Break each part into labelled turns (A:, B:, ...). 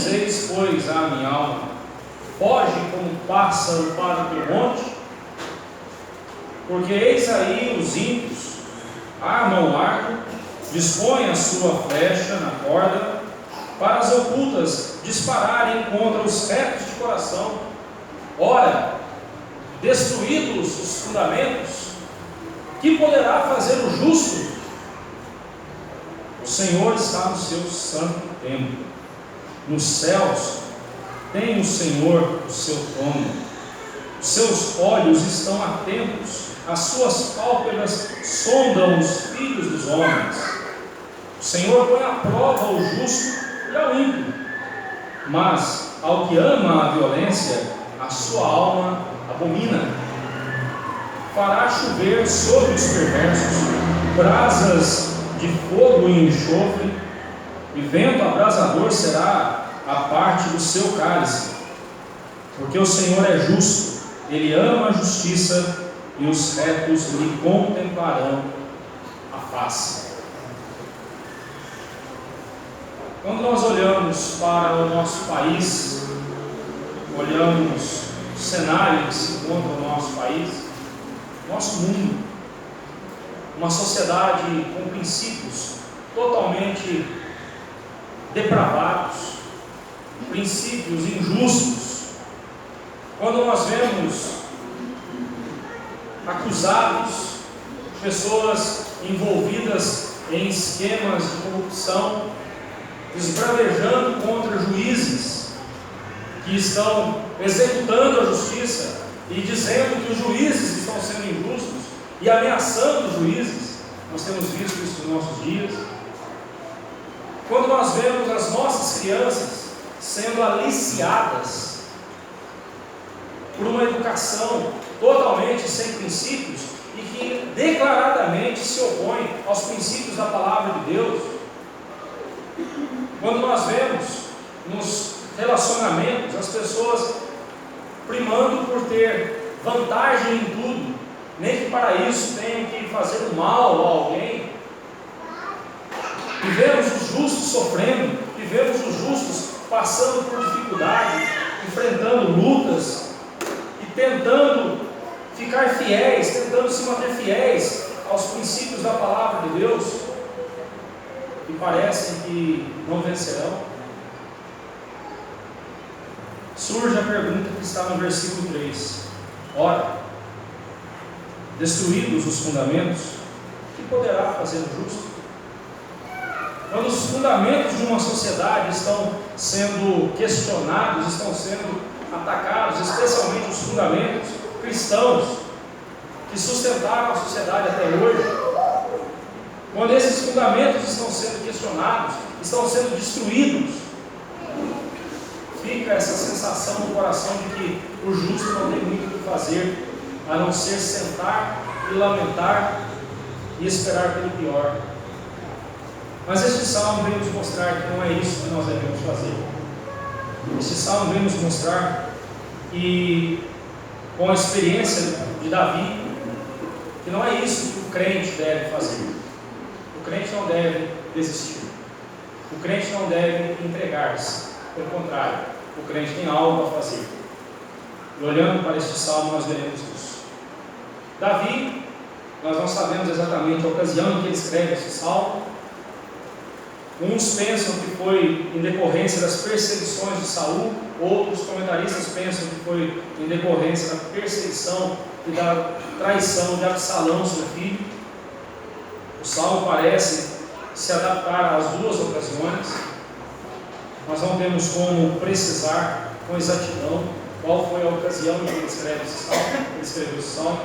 A: dizeis, pois, à minha alma, foge como pássaro para o teu monte? Porque eis aí os ímpios armam o arco, dispõem a sua flecha na corda, para as ocultas dispararem contra os retos de coração. Ora, destruídos os fundamentos, que poderá fazer o justo? O Senhor está no seu santo templo. Nos céus tem o Senhor o seu trono. Os seus olhos estão atentos, as suas pálpebras sondam os filhos dos homens. O Senhor põe à prova o justo e ao ímpio, mas ao que ama a violência, a sua alma abomina. Fará chover sobre os perversos brasas de fogo e enxofre, e vento abrasador será a parte do seu cálice. Porque o Senhor é justo, Ele ama a justiça, e os retos lhe contemplarão a face. Quando nós olhamos para o nosso país, olhamos o cenário que se encontra no nosso país, nosso mundo, uma sociedade com princípios totalmente depravados, princípios injustos, quando nós vemos acusados, pessoas envolvidas em esquemas de corrupção, esbravejando contra juízes que estão executando a justiça e dizendo que os juízes estão sendo injustos e ameaçando os juízes. Nós temos visto isso nos nossos dias. Quando nós vemos as nossas crianças sendo aliciadas por uma educação totalmente sem princípios e que declaradamente se opõe aos princípios da palavra de Deus. Quando nós vemos nos relacionamentos as pessoas primando por ter vantagem em tudo, nem que para isso tenham que fazer o mal a alguém, e vemos os justos sofrendo, e vemos os justos passando por dificuldade, enfrentando lutas e tentando ficar fiéis, tentando se manter fiéis aos princípios da palavra de Deus, e parecem que não vencerão. Surge a pergunta que está no versículo 3: ora, destruídos os fundamentos, que poderá fazer o justo? Quando os fundamentos de uma sociedade estão sendo questionados, estão sendo atacados, especialmente os fundamentos cristãos que sustentaram a sociedade até hoje, quando esses fundamentos estão sendo questionados, estão sendo destruídos, fica essa sensação no coração de que o justo não tem muito o que fazer, a não ser sentar e lamentar e esperar pelo pior. Mas este salmo vem nos mostrar que não é isso que nós devemos fazer. Este salmo vem nos mostrar que, com a experiência de Davi, que não é isso que o crente deve fazer. O crente não deve desistir. O crente não deve entregar-se. Pelo contrário, o crente tem algo a fazer. E olhando para este salmo, nós veremos isso. Davi, nós não sabemos exatamente a ocasião em que ele escreve este salmo. Uns pensam que foi em decorrência das perseguições de Saul, outros comentaristas pensam que foi em decorrência da perseguição e da traição de Absalão, seu filho. O salmo parece se adaptar às duas ocasiões. Nós não temos como precisar com exatidão qual foi a ocasião em que ele escreveu esse salmo,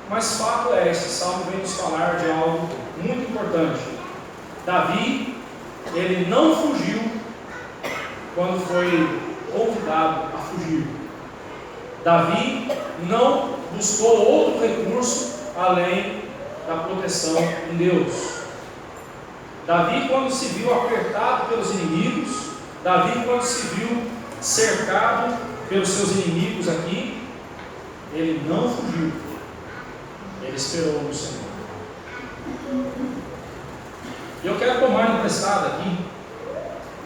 A: mas fato é, este salmo vem nos falar de algo muito importante. Davi, ele não fugiu quando foi convidado a fugir. Davi não buscou outro recurso além da proteção em Deus. Davi, quando se viu apertado pelos inimigos, Davi, quando se viu cercado pelos seus inimigos aqui, ele não fugiu, ele esperou no Senhor. E eu quero tomar emprestado aqui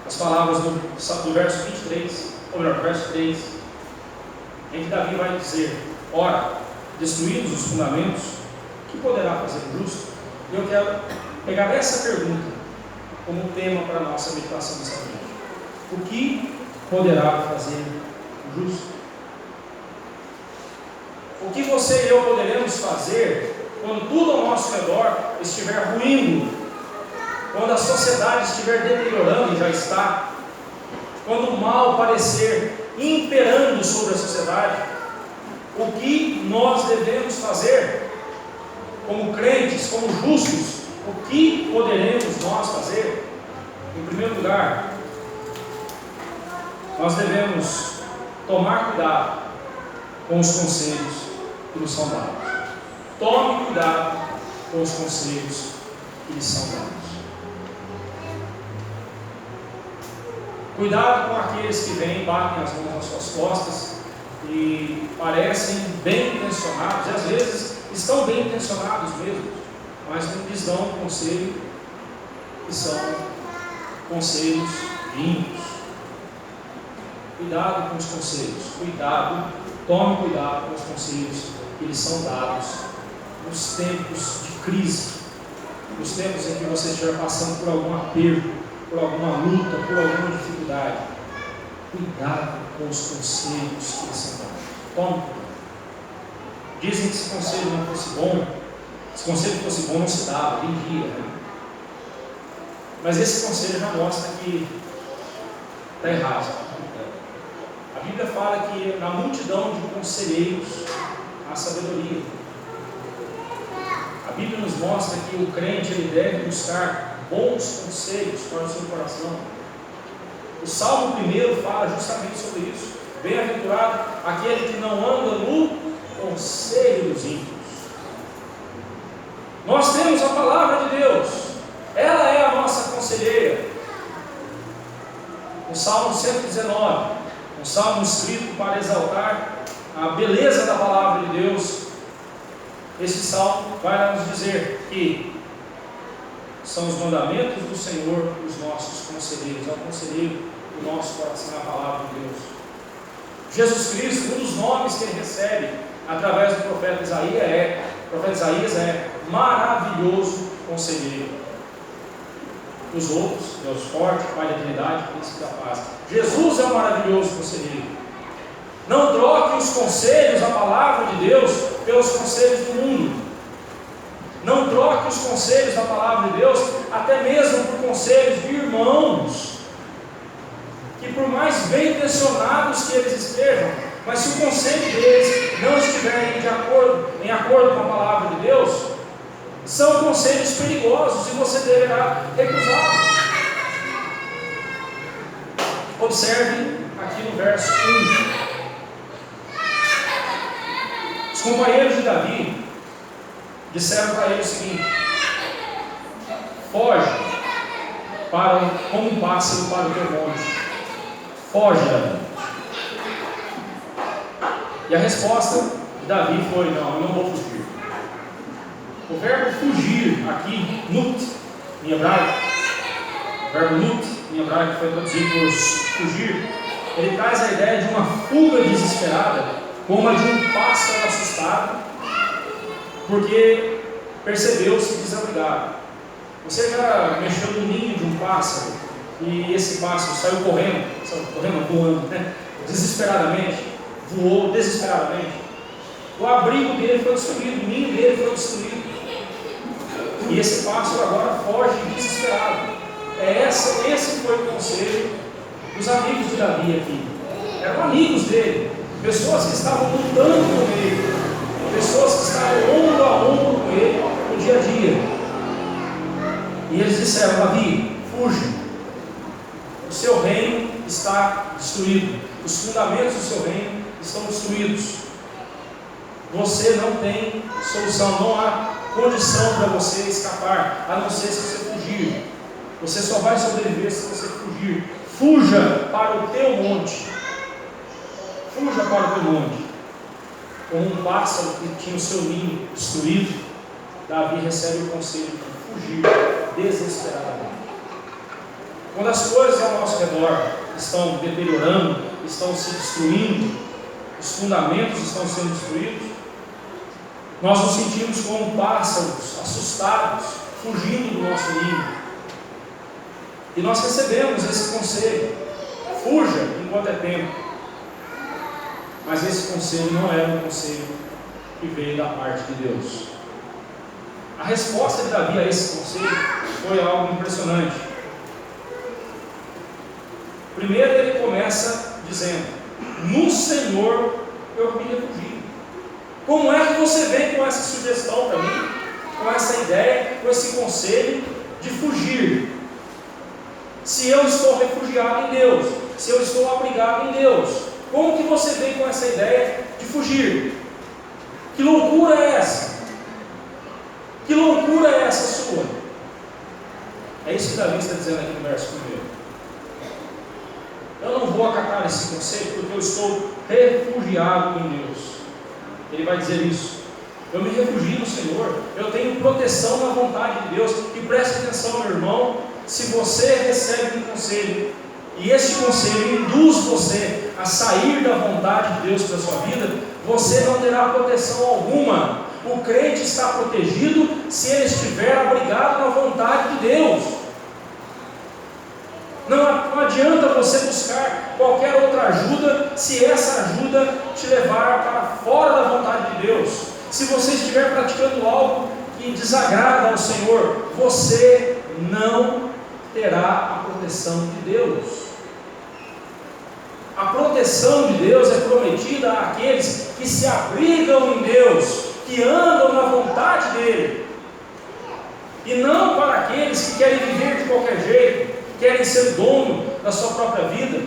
A: as palavras do verso 23, ou melhor, verso 3, em que Davi vai dizer: ora, destruídos os fundamentos, que poderá fazer o justo? E eu quero pegar essa pergunta como tema para a nossa meditação dessa noite. O que poderá fazer o justo? O que você e eu poderemos fazer quando tudo ao nosso redor estiver ruindo, quando a sociedade estiver deteriorando, e já está, quando o mal parecer imperando sobre a sociedade? O que nós devemos fazer como crentes, como justos? O que poderemos nós fazer? Em primeiro lugar, nós devemos tomar cuidado com os conselhos que nos são dados. Tome cuidado com os conselhos que lhes são dados. Cuidado com aqueles que vêm, batem as mãos nas suas costas e parecem bem intencionados, e às vezes estão bem intencionados mesmo, mas não lhes dão um conselho que são conselhos limpos. Cuidado com os conselhos, tome cuidado com os conselhos que lhes são dados nos tempos de crise, nos tempos em que você estiver passando por algum aperto, por alguma luta, por alguma dificuldade. Cuidado com os conselhos que lhes são dados. Tome cuidado. Dizem que se conselho não fosse bom, se conselho fosse bom não se dava, vendia, né? Mas esse conselho já mostra que está errado. A Bíblia fala que na multidão de conselheiros há sabedoria. A Bíblia nos mostra que o crente ele deve buscar bons conselhos para o seu coração. O Salmo 1 fala justamente sobre isso. Bem-aventurado aquele que não anda no conselho dos ímpios. Nós temos a palavra de Deus, ela é a nossa conselheira. O Salmo 119, um salmo escrito para exaltar a beleza da palavra de Deus. Esse salmo vai nos dizer que são os mandamentos do Senhor os nossos conselheiros. É o conselheiro do nosso coração, é a palavra de Deus. Jesus Cristo, um dos nomes que ele recebe através do profeta Isaías é maravilhoso conselheiro. Os outros, Deus forte, Pai da eternidade, príncipe da paz. Jesus é o maravilhoso conselheiro. Não troque os conselhos, a palavra de Deus, pelos conselhos do mundo. Não troque os conselhos da palavra de Deus, até mesmo por conselhos de irmãos, que por mais bem intencionados que eles estejam, mas se o conselho deles não estiver em acordo com a palavra de Deus, são conselhos perigosos e você deverá recusá-los. Observe aqui no verso 1. Os companheiros de Davi disseram para ele o seguinte: foge como um pássaro para o teu monte. Foge, Davi. E a resposta de Davi foi: não, eu não vou fugir. O verbo fugir aqui, nut, em hebraico, o verbo nut, em hebraico, que foi traduzido por fugir, ele traz a ideia de uma fuga desesperada, como a de um pássaro assustado, porque percebeu-se desabrigado. Você já mexeu no ninho de um pássaro e esse pássaro saiu voando, né? Desesperadamente, voou desesperadamente. O abrigo dele foi destruído, o ninho dele foi destruído. E esse pássaro agora foge desesperado. Esse foi o conselho dos amigos de Davi aqui. Eram amigos dele, pessoas que estavam lutando com ele, pessoas que estavam ombro a ombro com ele no dia a dia. E eles disseram: Davi, fuja. O seu reino está destruído. Os fundamentos do seu reino estão destruídos. Você não tem solução, não há condição para você escapar, a não ser se você fugir. Você só vai sobreviver se você fugir. Fuja para o teu monte. Fuja para o teu monte. Como um pássaro que tinha o seu ninho destruído, Davi recebe o conselho de fugir desesperadamente. Quando as coisas ao nosso redor estão deteriorando, estão se destruindo, os fundamentos estão sendo destruídos, nós nos sentimos como pássaros assustados, fugindo do nosso ninho. E nós recebemos esse conselho: fuja enquanto é tempo. Mas esse conselho não era um conselho que veio da parte de Deus. A resposta de Davi a esse conselho foi algo impressionante. Primeiro ele começa dizendo: no Senhor eu me refugi. Como é que você vem com essa sugestão para mim, com essa ideia, com esse conselho de fugir? Se eu estou refugiado em Deus, se eu estou abrigado em Deus, como que você vem com essa ideia de fugir? Que loucura é essa? Que loucura é essa sua? É isso que Davi está dizendo aqui no verso 1. Eu não vou acatar esse conselho porque eu estou refugiado em Deus. Ele vai dizer isso: eu me refugio no Senhor, eu tenho proteção na vontade de Deus. E preste atenção, meu irmão, se você recebe um conselho, e este conselho induz você a sair da vontade de Deus para a sua vida, você não terá proteção alguma. O crente está protegido se ele estiver abrigado na vontade de Deus. Não adianta você buscar qualquer outra ajuda se essa ajuda te levar para fora da vontade de Deus. Se você estiver praticando algo que desagrada ao Senhor, você não terá a proteção de Deus. A proteção de Deus é prometida àqueles que se abrigam em Deus, que andam na vontade dEle, e não para aqueles que querem viver de qualquer jeito, querem ser dono da sua própria vida.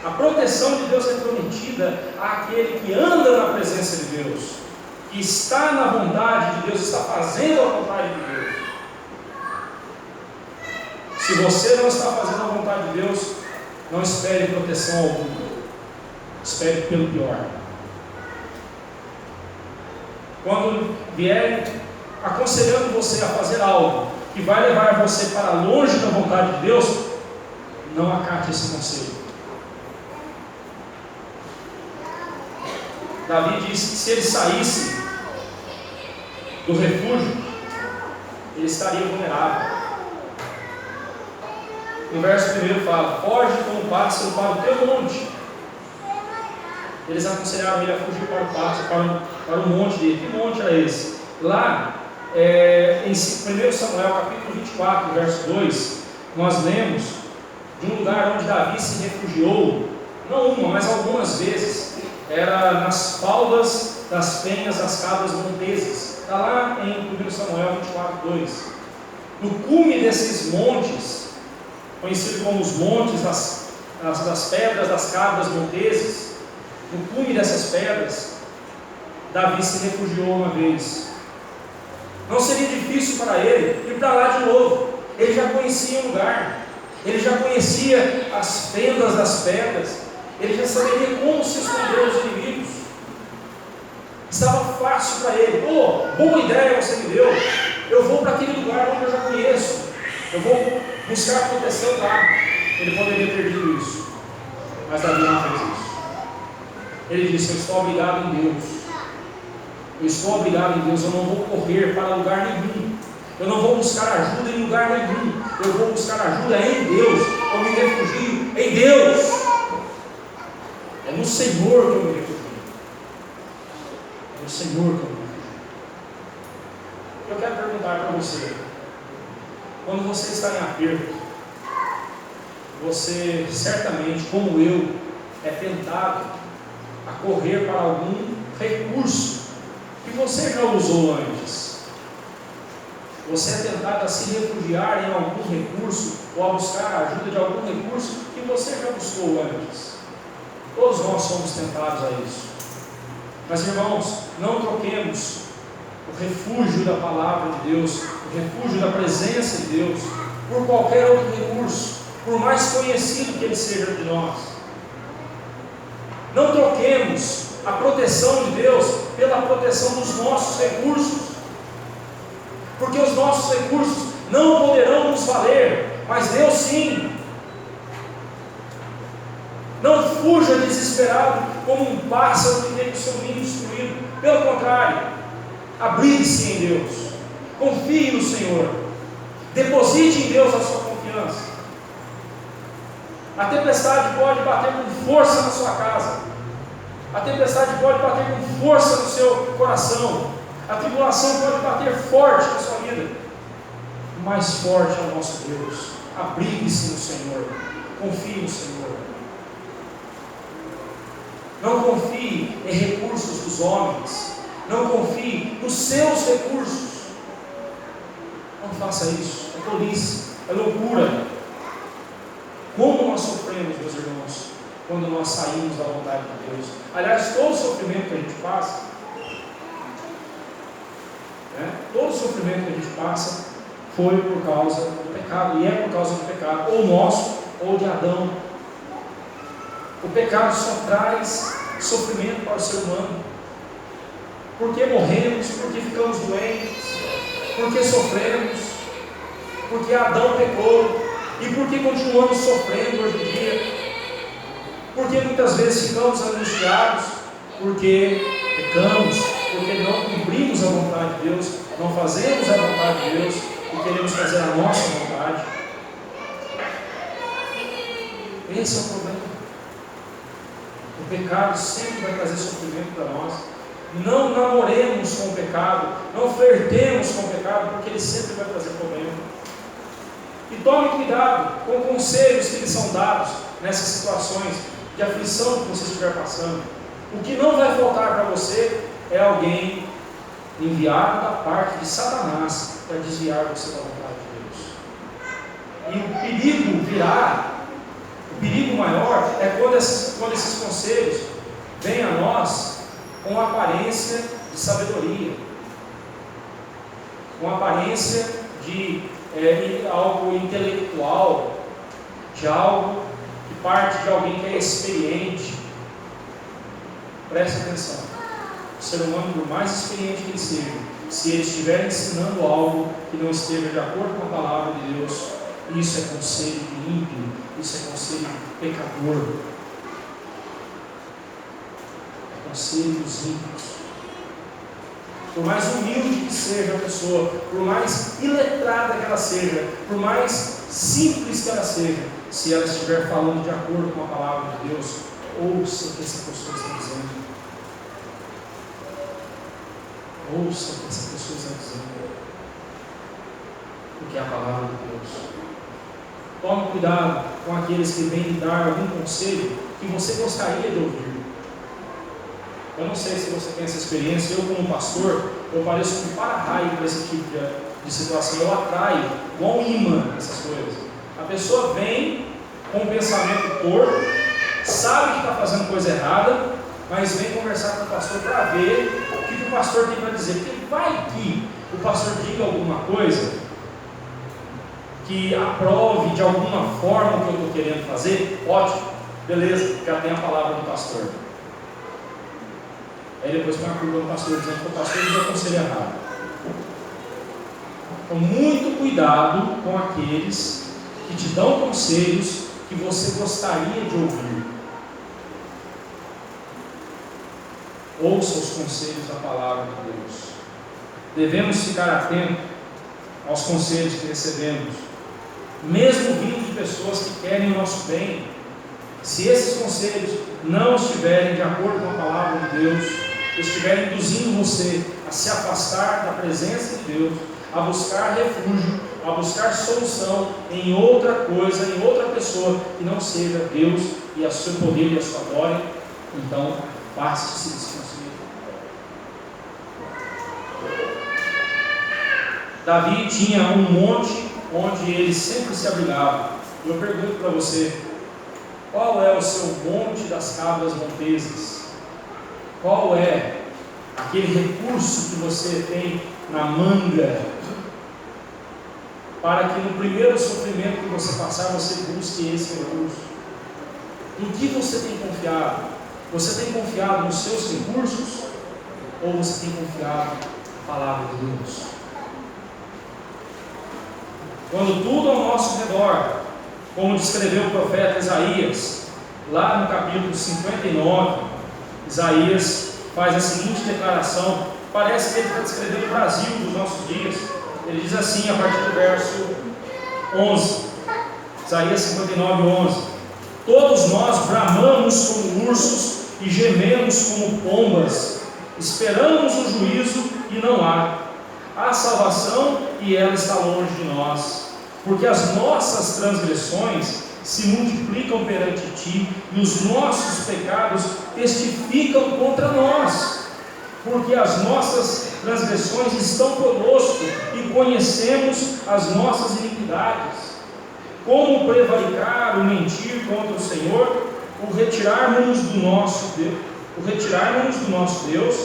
A: A proteção de Deus é prometida àquele que anda na presença de Deus, que está na vontade de Deus, está fazendo a vontade de Deus. Se você não está fazendo a vontade de Deus, não espere proteção alguma, espere pelo pior. Quando vierem aconselhando você a fazer algo que vai levar você para longe da vontade de Deus, não acate esse conselho. Davi disse que se ele saísse do refúgio, ele estaria vulnerável. No verso 1 fala: foge como pássaro para o teu monte. Eles aconselharam ele a fugir para o pássaro, para o monte dele. Que monte era esse? Lá em 1 Samuel capítulo 24, verso 2, nós lemos de um lugar onde Davi se refugiou, não uma, mas algumas vezes. Era nas faldas das penhas das cabras monteses. Está lá em 1 Samuel 24, 2. No cume desses montes, conhecido como os montes das pedras das cabras monteses, no cume dessas pedras, Davi se refugiou uma vez. Não seria difícil para ele ir para lá de novo. Ele já conhecia o lugar, ele já conhecia as fendas das pedras, ele já saberia como se esconder dos inimigos. Estava fácil para ele. Boa ideia você me deu. Eu vou para aquele lugar onde eu já conheço, eu vou buscar proteção lá. Ele poderia ter dito isso, mas Davi não fez isso. Ele disse: eu estou obrigado em Deus. Eu estou obrigado em Deus. Eu não vou correr para lugar nenhum. Eu não vou buscar ajuda em lugar nenhum. Eu vou buscar ajuda em Deus. Eu me refugio em Deus. É no Senhor que eu me refugio. É no Senhor que eu me refugio. Eu quero perguntar para você: quando você está em aperto, você certamente, como eu, é tentado a correr para algum recurso que você já usou antes. Você é tentado a se refugiar em algum recurso, ou a buscar a ajuda de algum recurso que você já buscou antes. Todos nós somos tentados a isso. Mas, irmãos, não troquemos o refúgio da palavra de Deus, o refúgio da presença de Deus, por qualquer outro recurso, por mais conhecido que ele seja de nós. Não troquemos a proteção de Deus pela proteção dos nossos recursos, porque os nossos recursos não poderão nos valer Mas Deus sim. Não fuja desesperado como um pássaro que tem o seu ninho destruído. Pelo contrário, abrigue-se em Deus. Confie no Senhor. Deposite em Deus a sua confiança. A tempestade pode bater com força na sua casa. A tempestade pode bater com força no seu coração. A tribulação pode bater forte na sua vida. O mais forte é o nosso Deus. Abrigue-se no Senhor. Confie no Senhor. Não confie em recursos dos homens. Não confie nos seus recursos. Não faça isso. É tolice. É loucura. Como nós sofremos, meus irmãos, quando nós saímos da vontade de Deus. Aliás, todo sofrimento que a gente passa, todo sofrimento que a gente passa foi por causa do pecado. E é por causa do pecado, ou nosso, ou de Adão. O pecado só traz sofrimento para o ser humano. Porque morremos, porque ficamos doentes, porque sofremos, porque Adão pecou, e porque continuamos sofrendo hoje em dia, porque muitas vezes ficamos angustiados, porque pecamos, porque não cumprimos a vontade de Deus, não fazemos a vontade de Deus e queremos fazer a nossa vontade. Esse é o problema. O pecado sempre vai trazer sofrimento para nós. Não namoremos com o pecado, não flertemos com o pecado, porque ele sempre vai trazer problema. E tome cuidado com conselhos que lhes são dados nessas situações de aflição que você estiver passando. O que não vai faltar para você é alguém enviado da parte de Satanás para desviar você da vontade de Deus. E o perigo virá, o perigo maior é quando esses conselhos vêm a nós com aparência de sabedoria, com aparência de algo intelectual, de algo que parte de alguém que é experiente. Preste atenção. O ser humano, por mais experiente que ele seja, se ele estiver ensinando algo que não esteja de acordo com a palavra de Deus, isso é conselho de ímpio, isso é conselho de pecador, é conselho dos ímpios. Por mais humilde que seja a pessoa, por mais iletrada que ela seja, por mais simples que ela seja, se ela estiver falando de acordo com a palavra de Deus, ouça o que essa pessoa está dizendo. Ouça o que essa pessoa está dizendo. Porque é a palavra de Deus. Tome cuidado com aqueles que vêm lhe dar algum conselho que você gostaria de ouvir. Eu não sei se você tem essa experiência. Eu, como pastor, eu pareço um para-raio para esse tipo de situação. Eu atraio, igual um imã, essas coisas. A pessoa vem com um pensamento torto, sabe que está fazendo coisa errada, mas vem conversar com o pastor para ver o que o pastor tem para dizer. Porque vai que o pastor diga alguma coisa que aprove de alguma forma o que eu estou querendo fazer. Ótimo, beleza, já tem a palavra do pastor. Aí depois põe a curva do pastor dizendo que o pastor deu o conselho errado. Então, muito cuidado com aqueles que te dão conselhos que você gostaria de ouvir. Ouça os conselhos da palavra de Deus. Devemos ficar atentos aos conselhos que recebemos, mesmo vindo de pessoas que querem o nosso bem. Se esses conselhos não estiverem de acordo com a palavra de Deus, estiverem induzindo você a se afastar da presença de Deus, a buscar refúgio, a buscar solução em outra coisa, em outra pessoa que não seja Deus e o seu poder e a sua glória, então afaste-se desse conselho. Davi tinha um monte onde ele sempre se abrigava. Eu pergunto para você, qual é o seu monte das cabras montesas? Qual é aquele recurso que você tem na manga para que no primeiro sofrimento que você passar, você busque esse recurso? Em que você tem confiado? Você tem confiado nos seus recursos? Ou você tem confiado na palavra de Deus? quando tudo ao nosso redor, como descreveu o profeta Isaías, lá no capítulo 59, Isaías faz a seguinte declaração, parece que ele está descrevendo o Brasil dos nossos dias. Ele diz assim, a partir do verso 11, Isaías 59, 11: todos nós bramamos como ursos e gememos como pombas, esperamos o juízo e não há salvação e ela está longe de nós, porque as nossas transgressões se multiplicam perante ti e os nossos pecados testificam contra nós, porque as nossas transgressões estão conosco e conhecemos as nossas iniquidades. Como prevaricar ou mentir contra o Senhor, o retirarmos do nosso Deus,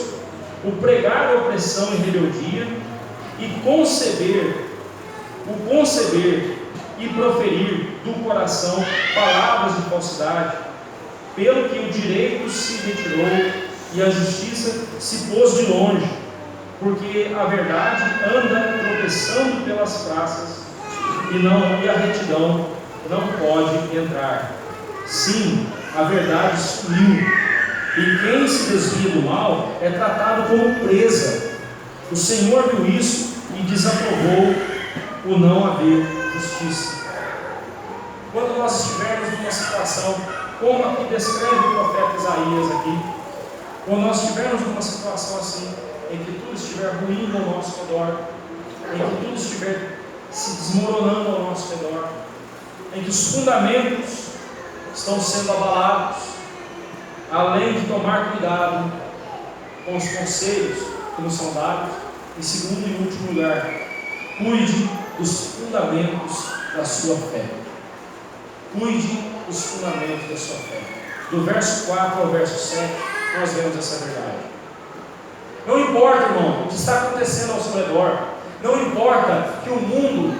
A: o pregar a opressão e rebeldia, e conceber e proferir do coração palavras de falsidade, pelo que o direito se retirou e a justiça se pôs de longe, porque a verdade anda tropeçando pelas praças e a retidão não pode entrar. Sim, a verdade sumiu, e quem se desvia do mal é tratado como presa. O Senhor viu isso e desaprovou o não haver justiça. Quando nós estivermos numa situação, como aqui descreve o profeta Isaías aqui, quando nós estivermos numa situação assim, em que tudo estiver ruim ao nosso redor, em que tudo estiver se desmoronando ao nosso redor, em que os fundamentos estão sendo abalados, além de tomar cuidado com os conselhos que nos são dados, em segundo e último lugar, cuide dos fundamentos da sua fé. Cuide dos fundamentos da sua fé. Do verso 4 ao verso 7, nós vemos essa verdade. Não importa, irmão, o que está acontecendo ao seu redor, não importa que o mundo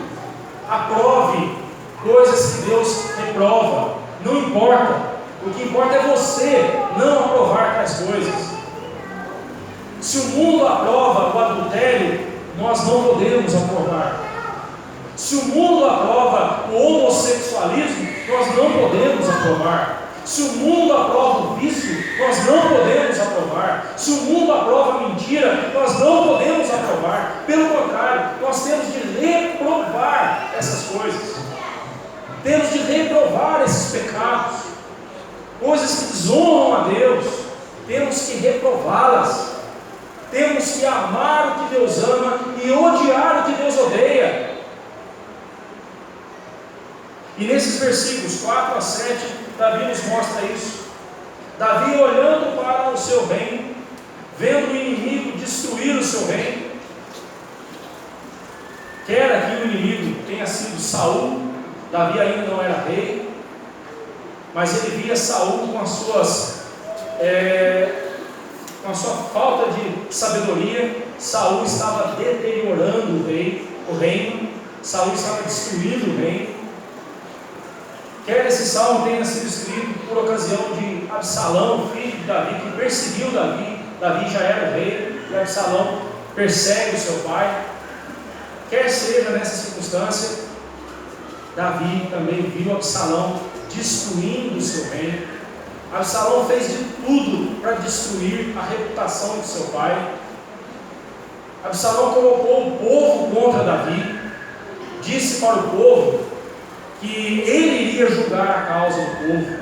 A: aprove coisas que Deus reprova, não importa. O que importa é você não aprovar tais coisas. Se o mundo aprova o adultério, nós não podemos aprovar. Se o mundo aprova o homossexualismo, nós não podemos aprovar. Se o mundo aprova o vício, nós não podemos aprovar. Se o mundo aprova a mentira, nós não podemos aprovar. Pelo contrário, nós temos de reprovar essas coisas. Temos de reprovar esses pecados, coisas que desonram a Deus. Temos que reprová-las. Temos que amar o que Deus ama e odiar o que Deus odeia. E nesses versículos 4 a 7, Davi nos mostra isso. Davi olhando para o seu reino, vendo o inimigo destruir o seu reino, quer que o inimigo tenha sido Saul. Davi ainda não era rei, mas ele via Saul com a sua falta de sabedoria. Saul estava deteriorando o reino, Saul estava destruindo o reino. Quer esse salmo tenha sido escrito por ocasião de Absalão, filho de Davi, que perseguiu Davi. Davi já era o rei, e Absalão persegue o seu pai. Quer seja nessa circunstância, Davi também viu Absalão destruindo o seu reino. Absalão fez de tudo para destruir a reputação de seu pai. Absalão colocou o povo contra Davi, disse para o povo que ele iria julgar a causa do povo.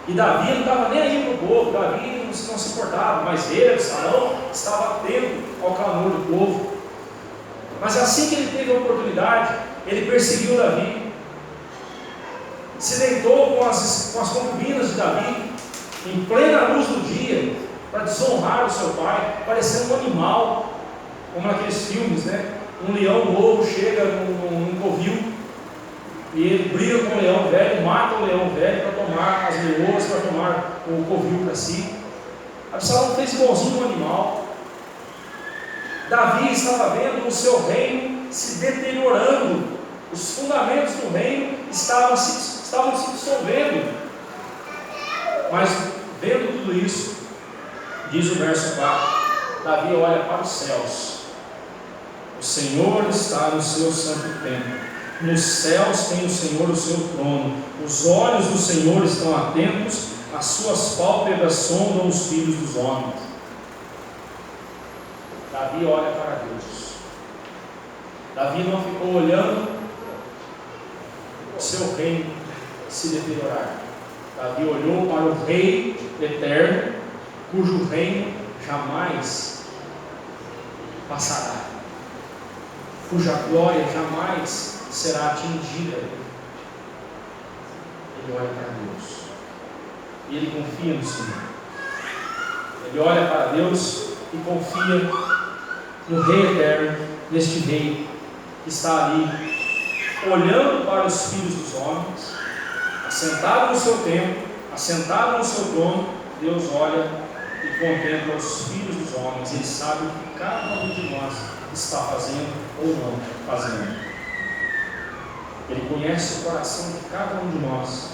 A: E Davi não estava nem aí para o povo, Davi não se importava, mas ele, Absalão, estava atento ao clamor do povo. Mas assim que ele teve a oportunidade, ele perseguiu Davi, se deitou com as concubinas de Davi, em plena luz do dia, para desonrar o seu pai, parecendo um animal, como naqueles filmes, né? Um leão lobo chega num covil, e ele briga com o leão velho, mata o leão velho para tomar as leoas, para tomar o covil para si. Absalão fez igualzinho um animal. Davi estava vendo o seu reino se deteriorando, os fundamentos do reino estavam se dissolvendo. Mas vendo tudo isso, diz o verso 4, Davi olha para os céus. Senhor está no seu santo templo. Nos céus tem o Senhor o seu trono. Os olhos do Senhor estão atentos, as suas pálpebras sondam os filhos dos homens. Davi olha para Deus. Davi não ficou olhando o seu reino se deteriorar. Davi olhou para o Rei eterno, cujo reino jamais passará, cuja glória jamais será atingida. Ele olha para Deus e ele confia no Senhor. Ele olha para Deus e confia no Rei eterno, neste Rei que está ali olhando para os filhos dos homens, assentado no seu templo, assentado no seu trono. Deus olha e contempla os filhos dos homens. Ele sabe o que cada um de nós está fazendo ou não fazendo. Ele conhece o coração de cada um de nós.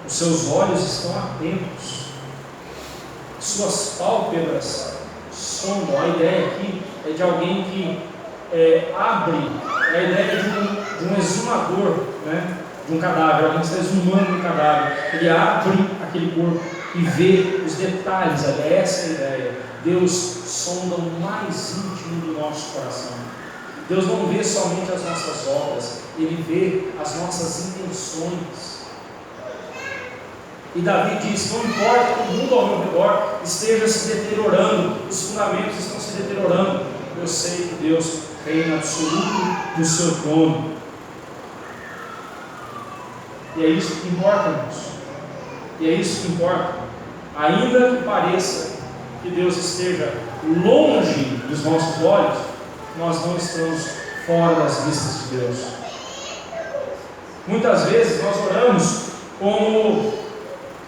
A: Os seus olhos estão atentos, suas pálpebras sondam. A ideia aqui é de alguém que abre, é a ideia de um exumador, né? De um cadáver, alguém que está exumando um cadáver. Ele abre aquele corpo e vê os detalhes. Essa é a ideia. Deus sonda o mais íntimo do nosso coração. Deus não vê somente as nossas obras, Ele vê as nossas intenções. E Davi diz: não importa que o mundo ao meu redor esteja se deteriorando, os fundamentos estão se deteriorando, eu sei que Deus reina absoluto no seu trono. E é isso que importa, irmãos. E é isso que importa. Ainda que pareça que Deus esteja longe dos nossos olhos, nós não estamos fora das vistas de Deus. Muitas vezes nós oramos como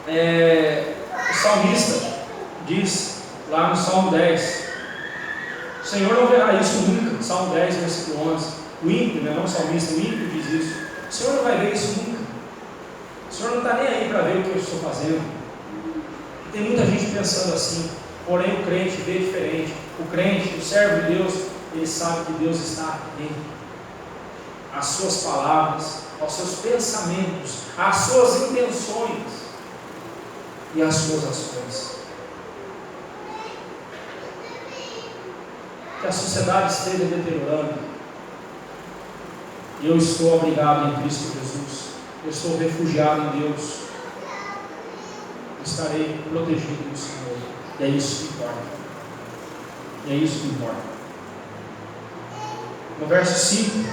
A: o salmista diz lá no Salmo 10: o Senhor não verá isso nunca. Salmo 10, versículo 11. O ímpio, não o salmista, o ímpio diz isso: o Senhor não vai ver isso nunca. O Senhor não está nem aí para ver o que eu estou fazendo. Tem muita gente pensando assim, porém o crente vê diferente. O crente, o servo de Deus, ele sabe que Deus está atento às suas palavras, aos seus pensamentos, às suas intenções e às suas ações. Que a sociedade esteja deteriorando, e eu estou abrigado em Cristo Jesus. Eu estou refugiado em Deus. Eu estarei protegido do Senhor. E é isso que importa. E é isso que importa. No verso 5,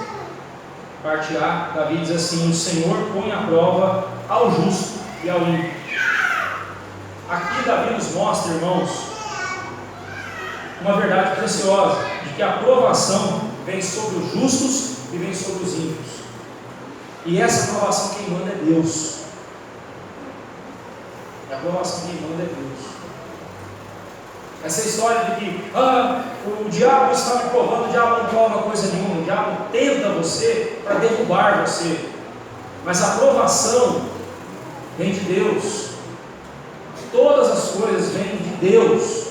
A: parte A, Davi diz assim: o Senhor põe à prova ao justo e ao ímpio. Aqui Davi nos mostra, irmãos, uma verdade preciosa, de que a provação vem sobre os justos e vem sobre os ímpios. E essa aprovação quem manda é Deus. A aprovação quem manda é Deus. Essa história de que o diabo está me provando, o diabo não prova coisa nenhuma, o diabo tenta você para derrubar você. Mas a aprovação vem de Deus. Todas as coisas vêm de Deus.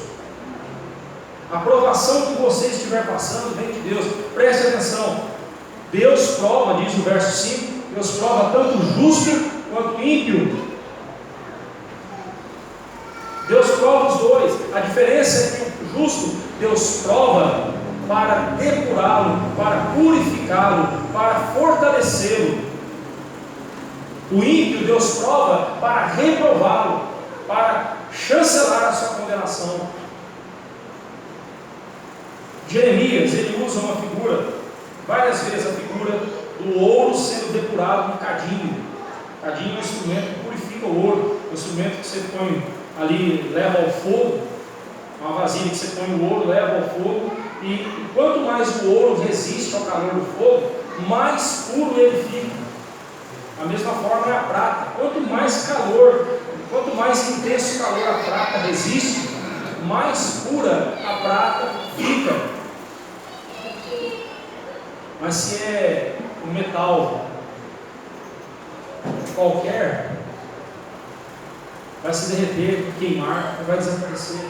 A: A aprovação que você estiver passando vem de Deus. Preste atenção. Deus prova, diz o verso 5, Deus prova tanto o justo quanto o ímpio. Deus prova os dois. A diferença é que o justo, Deus prova para depurá-lo, para purificá-lo, para fortalecê-lo. O ímpio, Deus prova para reprová-lo, para chancelar a sua condenação. Jeremias, ele usa uma figura, várias vezes a figura do ouro sendo depurado no cadinho. Cadinho é um instrumento que purifica o ouro, é um instrumento que você põe ali, leva ao fogo, uma vasilha que você põe o ouro, leva ao fogo, e quanto mais o ouro resiste ao calor do fogo, mais puro ele fica. A mesma forma é a prata. Quanto mais calor, quanto mais intenso o calor a prata resiste, mais pura a prata fica. Mas se é um metal qualquer, vai se derreter, queimar, vai desaparecer.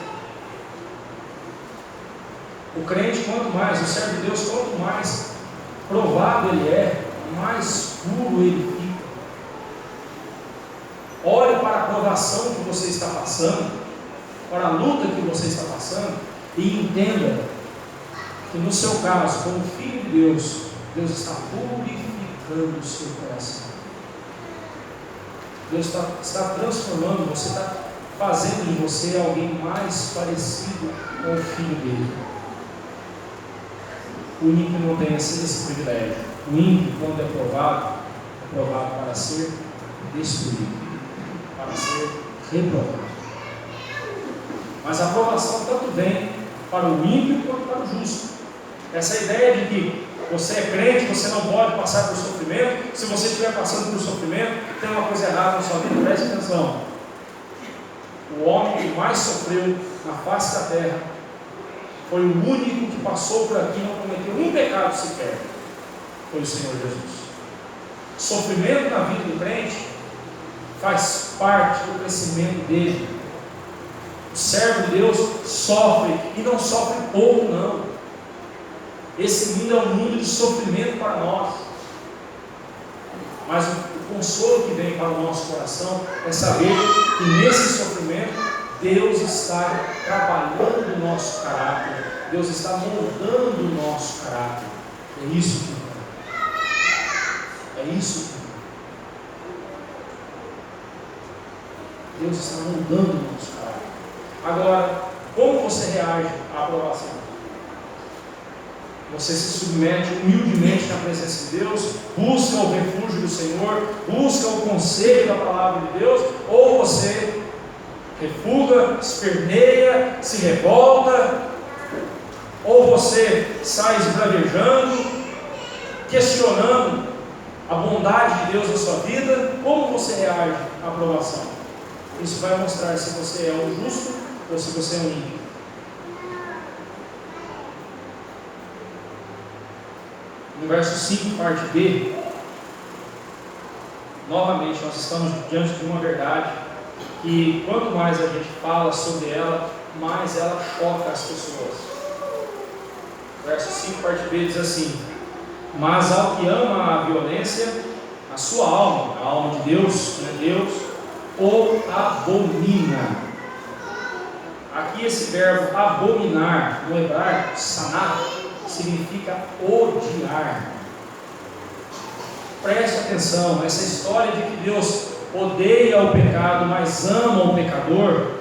A: O crente, quanto mais, o servo de Deus, quanto mais provado ele é, mais puro ele fica. Olhe para a provação que você está passando, para a luta que você está passando, e entenda que no seu caso, como filho de Deus, Deus está purificando o seu coração. Deus está transformando, você está fazendo de você alguém mais parecido com o filho dele. O ímpio não tem esse privilégio. O ímpio, quando é provado para ser destruído, para ser reprovado. Mas a aprovação tanto vem para o ímpio quanto para o justo. Essa ideia de que você é crente, você não pode passar por sofrimento. Se você estiver passando por sofrimento, tem uma coisa errada na sua vida, preste atenção. O homem que mais sofreu na face da terra foi o único que passou por aqui e não cometeu um pecado sequer. Foi o Senhor Jesus. Sofrimento na vida do crente faz parte do crescimento dele. O servo de Deus sofre, e não sofre pouco não. Esse mundo é um mundo de sofrimento para nós, mas o consolo que vem para o nosso coração é saber que nesse sofrimento Deus está trabalhando o nosso caráter, Deus está moldando o nosso caráter. É isso que é isso que Deus está moldando o nosso caráter. Agora, como você reage à aprovação? Você se submete humildemente na presença de Deus, busca o refúgio do Senhor, busca o conselho da palavra de Deus, ou você refuga, esperneia, se revolta, ou você sai esbravejando, questionando a bondade de Deus na sua vida. Como você reage à aprovação? Isso vai mostrar se você é um justo ou se você é um ímpio. No verso 5, parte B, novamente nós estamos diante de uma verdade que quanto mais a gente fala sobre ela, mais ela choca as pessoas. Verso 5, parte B diz assim: mas ao que ama a violência, a sua alma, a alma de Deus, o abomina. Aqui esse verbo abominar, no hebraico, sanar, significa odiar. Preste atenção, essa história de que Deus odeia o pecado, mas ama o pecador,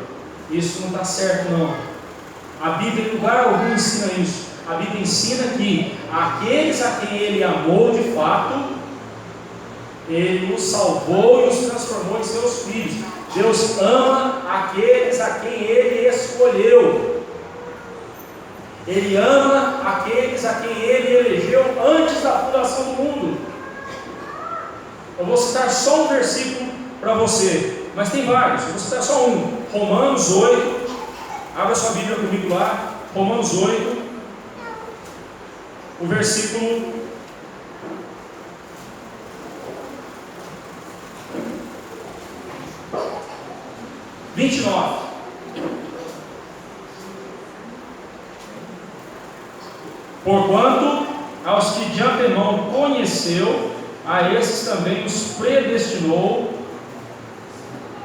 A: isso não está certo não. A Bíblia em lugar algum ensina isso. A Bíblia ensina que aqueles a quem Ele amou de fato, Ele os salvou e os transformou em seus filhos. Deus ama aqueles a quem Ele escolheu. Ele ama aqueles a quem Ele elegeu antes da fundação do mundo. Eu vou citar só um versículo para você, mas tem vários, eu vou citar só um. Romanos 8, abra sua Bíblia comigo lá, Romanos 8, o versículo 29. Porquanto aos que de antemão conheceu, a esses também os predestinou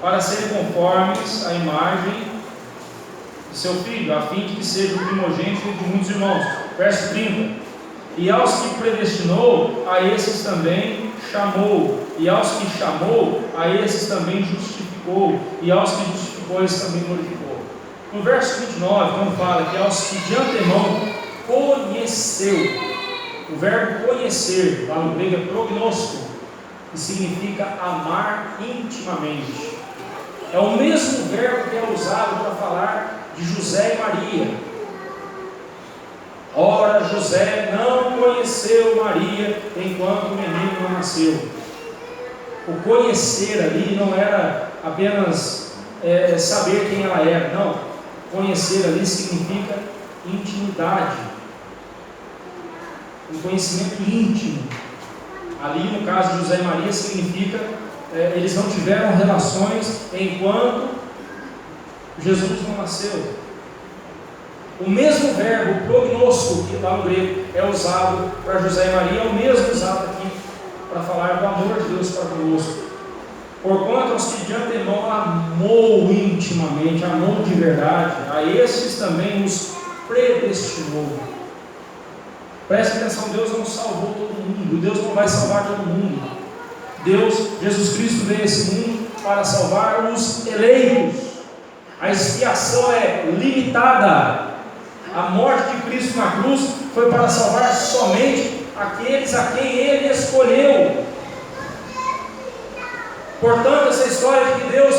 A: para serem conformes à imagem de seu Filho, a fim de que seja o primogênito de muitos irmãos. Verso 30. E aos que predestinou, a esses também chamou, e aos que chamou, a esses também justificou, e aos que justificou, esses também glorificou. No verso 29, quando fala que aos que de antemão conheceu, o verbo conhecer, lá no grego é prognosko, que significa amar intimamente. É o mesmo verbo que é usado para falar de José e Maria. Ora, José não conheceu Maria enquanto o menino não nasceu. O conhecer ali não era apenas saber quem ela era, não. Conhecer ali significa intimidade, um conhecimento íntimo. Ali no caso de José e Maria significa eles não tiveram relações enquanto Jesus não nasceu. O mesmo verbo, prognosko, que lá no grego é usado para José e Maria, é o mesmo usado aqui para falar do amor de Deus para conosco. Porquanto aos que de antemão amou intimamente, amou de verdade, a esses também os predestinou. Preste atenção, Deus não salvou todo mundo, Deus não vai salvar todo mundo. Jesus Cristo veio a esse mundo para salvar os eleitos. A expiação é limitada. A morte de Cristo na cruz foi para salvar somente aqueles a quem Ele escolheu. Portanto, essa história de que Deus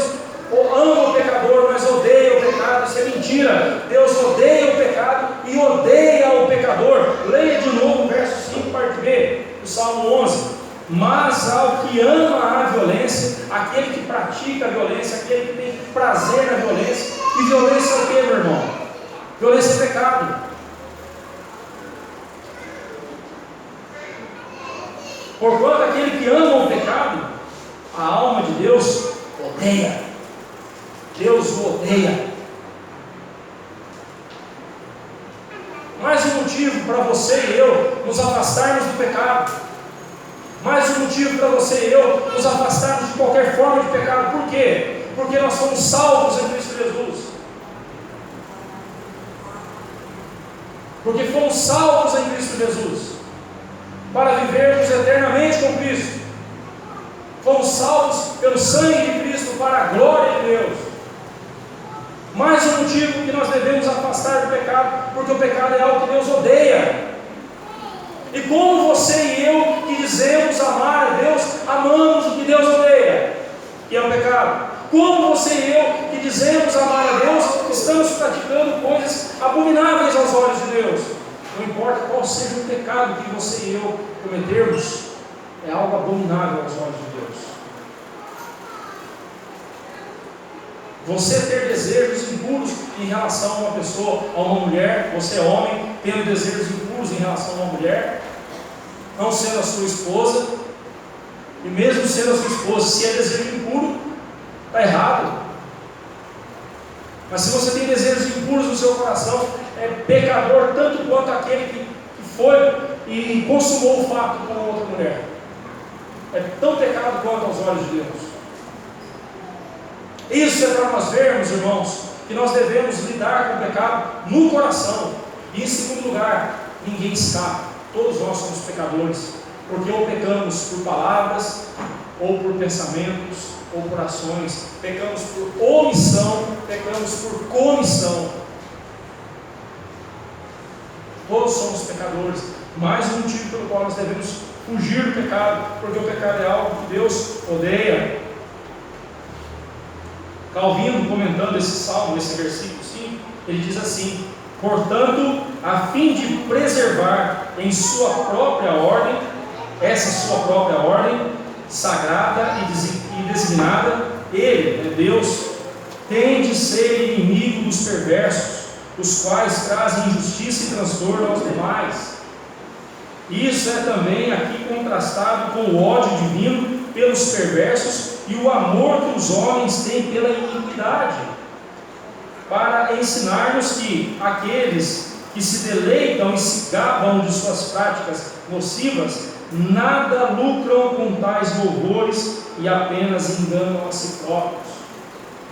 A: ama o pecador, mas odeia o pecado, isso é mentira. Deus odeia o pecado e odeia o pecador. Leia de novo o verso 5, parte B, do Salmo 11. Mas ao que ama a violência, aquele que pratica a violência, aquele que tem prazer na violência. E violência é o que, meu irmão? Violência é pecado. Porquanto aquele que ama o pecado, a alma de Deus odeia. Deus o odeia. Mais um motivo para você e eu nos afastarmos do pecado. Mais um motivo para você e eu nos afastarmos de qualquer forma de pecado. Por quê? Porque nós somos salvos em Cristo Jesus. Porque fomos salvos em Cristo Jesus para vivermos eternamente com Cristo. Fomos salvos pelo sangue de Cristo para a glória de Deus. Mais um motivo que nós devemos afastar do pecado, porque o pecado é algo que Deus odeia. E como você e eu que dizemos amar a Deus, amamos o que Deus odeia, que é o pecado. Como você e eu que dizemos amar a Deus, estamos praticando coisas abomináveis aos olhos de Deus. Não importa qual seja o pecado que você e eu cometermos, é algo abominável aos olhos de Deus. Você ter desejos impuros em relação a uma pessoa, a uma mulher, você é homem, tendo desejos impuros em relação a uma mulher, não sendo a sua esposa, e mesmo sendo a sua esposa, se é desejo impuro, está errado. Mas se você tem desejos impuros no seu coração, é pecador tanto quanto aquele que foi e consumou o fato com outra mulher. É tão pecado quanto aos olhos de Deus. Isso é para nós vermos, irmãos, que nós devemos lidar com o pecado no coração. E em segundo lugar, ninguém escapa. Todos nós somos pecadores, porque ou pecamos por palavras, ou por pensamentos, ou por ações. Pecamos por omissão, pecamos por comissão. Todos somos pecadores. Mais um motivo pelo qual nós devemos fugir do pecado, porque o pecado é algo que Deus odeia. Calvino, comentando esse salmo, esse versículo 5, ele diz assim: portanto, a fim de preservar em sua própria ordem, essa sua própria ordem, sagrada e designada, ele, Deus, tem de ser inimigo dos perversos, os quais trazem injustiça e transtorno aos demais. Isso é também aqui contrastado com o ódio divino pelos perversos e o amor que os homens têm pela iniquidade, para ensinar-nos que aqueles que se deleitam e se gabam de suas práticas nocivas, nada lucram com tais louvores e apenas enganam a si próprios.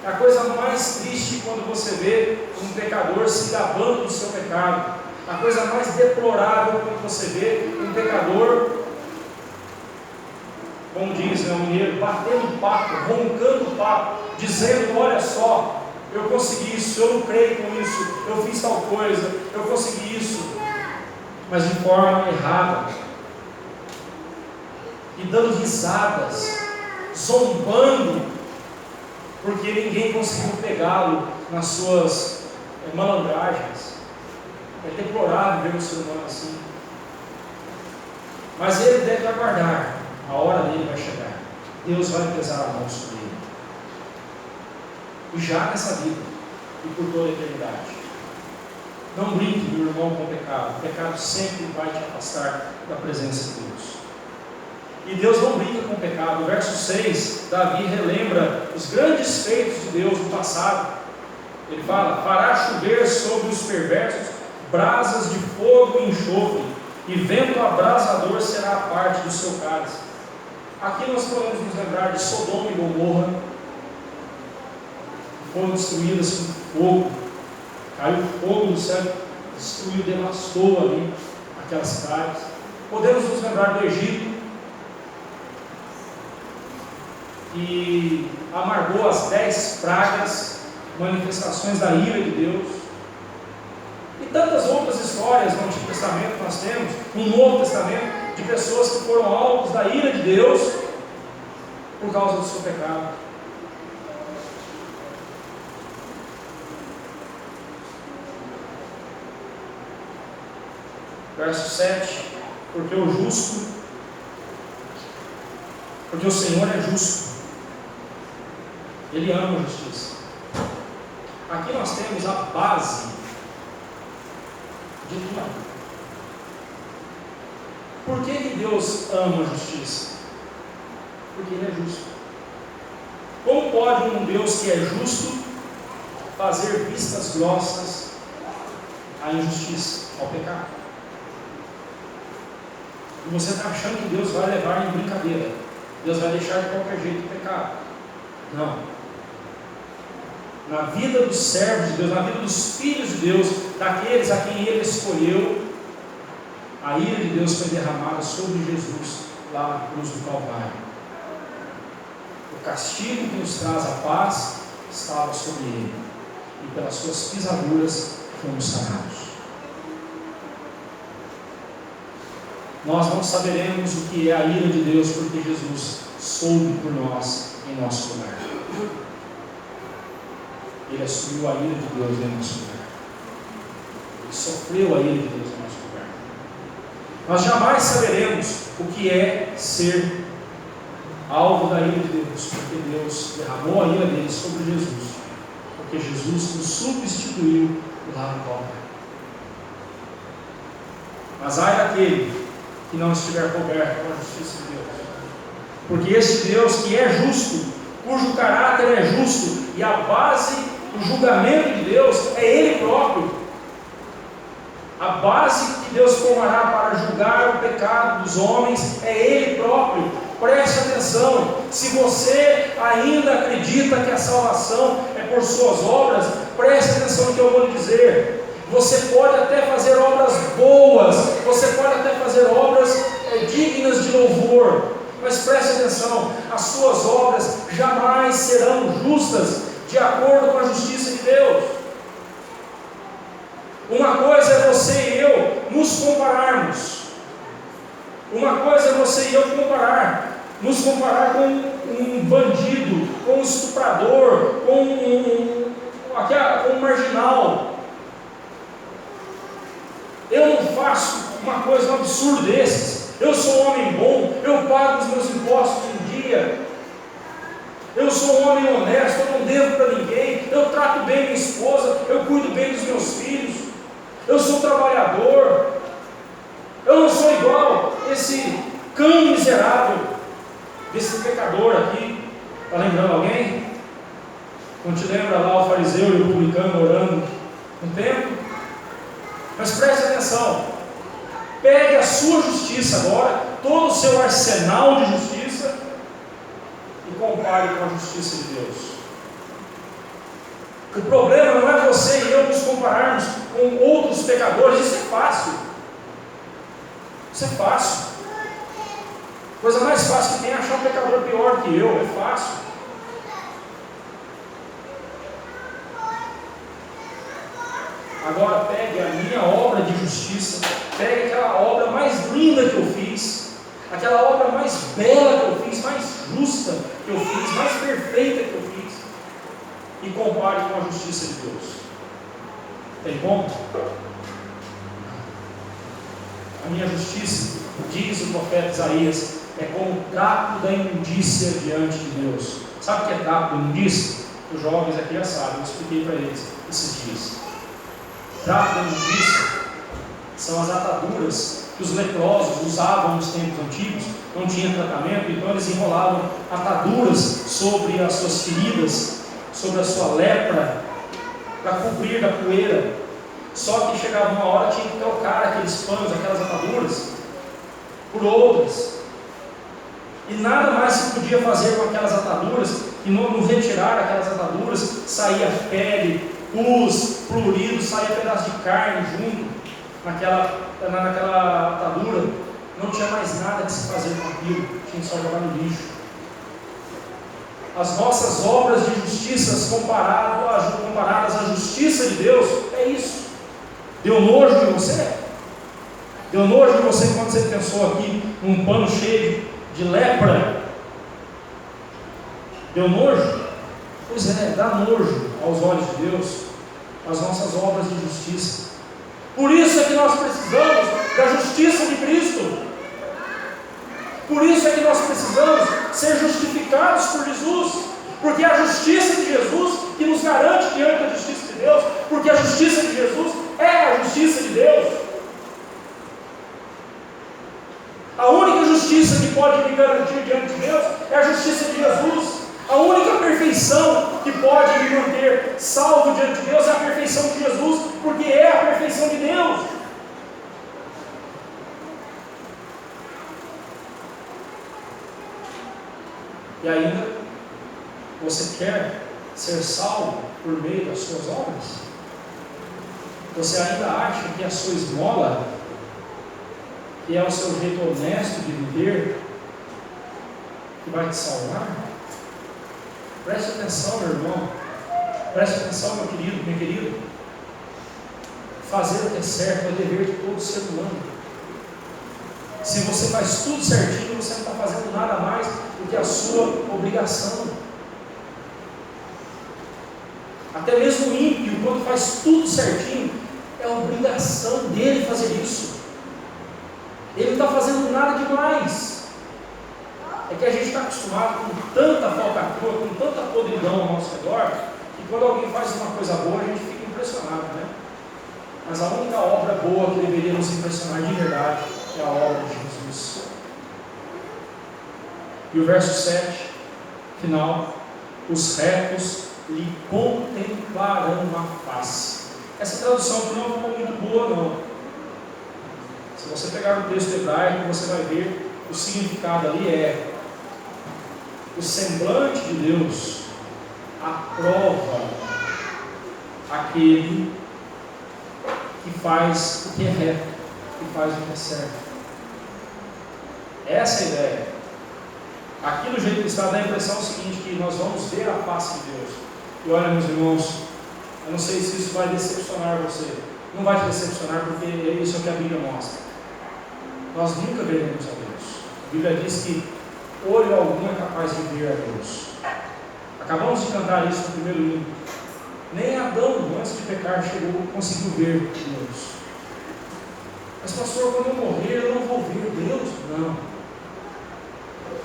A: É a coisa mais triste quando você vê um pecador se gabando do seu pecado. A coisa mais deplorável quando você vê um pecador, como diz o mineiro, batendo papo, roncando papo, dizendo: olha só, eu consegui isso, eu não creio com isso, eu fiz tal coisa, eu consegui isso, mas de forma errada, e dando risadas, zombando, porque ninguém conseguiu pegá-lo nas suas malandragens. É deplorável ver um ser humano assim, mas ele deve aguardar, a hora dele vai chegar, Deus vai pesar a mão sobre ele, e já nessa vida, e por toda a eternidade. Não brinque, meu irmão, com o pecado. O pecado sempre vai te afastar da presença de Deus. E Deus não brinca com o pecado. No verso 6, Davi relembra os grandes feitos de Deus no passado. Ele fala: fará chover sobre os perversos brasas de fogo e enxofre, e vento abrasador será a parte do seu cálice. Aqui nós podemos nos lembrar de Sodoma e Gomorra, que foram destruídas com fogo. Caiu fogo do céu, destruiu, devastou ali aquelas cidades. Podemos nos lembrar do Egito, que amargou as 10 pragas, manifestações da ira de Deus. E tantas outras histórias no Antigo Testamento nós temos, no Novo Testamento, de pessoas que foram alvos da ira de Deus por causa do seu pecado. Verso 7: porque o Senhor é justo, Ele ama a justiça. Aqui nós temos a base de tudo. Por que Deus ama a justiça? Porque Ele é justo. Como pode um Deus que é justo fazer vistas grossas à injustiça, ao pecado? E você está achando que Deus vai levar em brincadeira, Deus vai deixar de qualquer jeito o pecado? Não. Na vida dos servos de Deus, na vida dos filhos de Deus, daqueles a quem Ele escolheu, a ira de Deus foi derramada sobre Jesus lá na cruz do Calvário. O castigo que nos traz a paz estava sobre Ele, e pelas suas pisaduras fomos sanados. Nós não saberemos o que é a ira de Deus, porque Jesus soube por nós em nosso lugar. Ele assumiu a ira de Deus em nosso lugar. Ele sofreu a ira de Deus em nosso lugar. Nós jamais saberemos o que é ser alvo da ira de Deus, porque Deus derramou a ira dele sobre Jesus, porque Jesus nos substituiu lá no Calvário. Mas ai daquele que não estiver coberto com a justiça de Deus, porque esse Deus que é justo, cujo caráter é justo, e a base do julgamento de Deus é Ele próprio. A base que Deus formará para julgar o pecado dos homens é Ele próprio. Preste atenção: se você ainda acredita que a salvação é por suas obras, preste atenção no que eu vou lhe dizer. Você pode até fazer obras boas, você pode até fazer obras dignas de louvor, mas preste atenção: as suas obras jamais serão justas de acordo com a justiça de Deus. Uma coisa é você e eu nos compararmos. Uma coisa é você e eu nos comparar com um bandido, com um estuprador, com um marginal. Eu não faço uma coisa, um absurdo desses. Eu sou um homem bom, eu pago os meus impostos em dia, eu sou um homem honesto, eu não devo para ninguém, eu trato bem minha esposa, eu cuido bem dos meus filhos, eu sou trabalhador. Eu não sou igual esse cão miserável desse pecador aqui. Está lembrando alguém? Não te lembra lá o fariseu e o publicano orando no templo? Mas preste atenção: pegue a sua justiça agora, todo o seu arsenal de justiça, e compare com a justiça de Deus. O problema não é você e eu nos compararmos com outros pecadores. Isso é fácil. Isso é fácil. A coisa mais fácil que tem é achar um pecador pior que eu. É fácil. Agora pegue a minha obra de justiça, pegue aquela obra mais linda que eu fiz, aquela obra mais bela que eu fiz, mais justa que eu fiz, mais perfeita que eu fiz, e compare com a justiça de Deus. Tem como? A minha justiça, diz o profeta Isaías, é como o trapo da imundícia diante de Deus. Sabe o que é trapo da imundícia? Os jovens aqui já sabem, eu expliquei para eles esses dias. Trapo da imundícia são as ataduras que os leprosos usavam nos tempos antigos. Não tinha tratamento, então eles enrolavam ataduras sobre as suas feridas, sobre a sua lepra, para cobrir da poeira. Só que chegava uma hora, tinha que trocar aqueles panos, aquelas ataduras, por outras. E nada mais se podia fazer com aquelas ataduras, que no retirar aquelas ataduras, saía pele, pus, prurido, saía pedaço de carne junto, naquela atadura. Não tinha mais nada que se fazer com aquilo, tinha que só jogar no lixo. As nossas obras de justiça comparadas à justiça de Deus, é isso. Deu nojo de você? Deu nojo de você quando você pensou aqui num pano cheio de lepra? Deu nojo? Pois é, dá nojo aos olhos de Deus as nossas obras de justiça. Por isso é que nós precisamos da justiça de Cristo. Por isso é que nós precisamos ser justificados por Jesus, porque é a justiça de Jesus que nos garante diante da justiça de Deus, porque a justiça de Jesus é a justiça de Deus. A única justiça que pode me garantir diante de Deus é a justiça de Jesus. A única perfeição que pode me manter salvo diante de Deus é a perfeição de Jesus, porque é a perfeição de Deus. E ainda, você quer ser salvo por meio das suas obras? Você ainda acha que a sua esmola, que é o seu jeito honesto de viver, que vai te salvar? Preste atenção, meu irmão. Preste atenção, meu querido, minha querida. Fazer o que é certo é o dever de todo ser humano. Se você faz tudo certinho, você não está fazendo nada mais do que a sua obrigação. Até mesmo o ímpio, quando faz tudo certinho, é a obrigação dele fazer isso. Ele não está fazendo nada demais. É que a gente está acostumado com tanta falcatrua, com tanta podridão ao nosso redor, que quando alguém faz uma coisa boa, a gente fica impressionado, né? Mas a única obra boa que deveria nos impressionar de verdade é a obra de Jesus. E o verso 7, final: os retos lhe contemplarão a face. Essa tradução aqui não ficou muito boa, não. Se você pegar o texto hebraico, você vai ver o significado ali é: o semblante de Deus aprova aquele que faz o que é reto, que faz o que é certo. Essa é a ideia. Aqui no jeito que está, dá a impressão seguinte, que nós vamos ver a face de Deus. E olha, meus irmãos, eu não sei se isso vai decepcionar você. Não vai te decepcionar, porque é isso que a Bíblia mostra. Nós nunca veremos a Deus. A Bíblia diz que olho algum é capaz de ver a Deus. Acabamos de cantar isso no primeiro hino. Nem Adão, antes de pecar, conseguiu ver Deus. Mas pastor, quando eu morrer, eu não vou ver Deus? Não.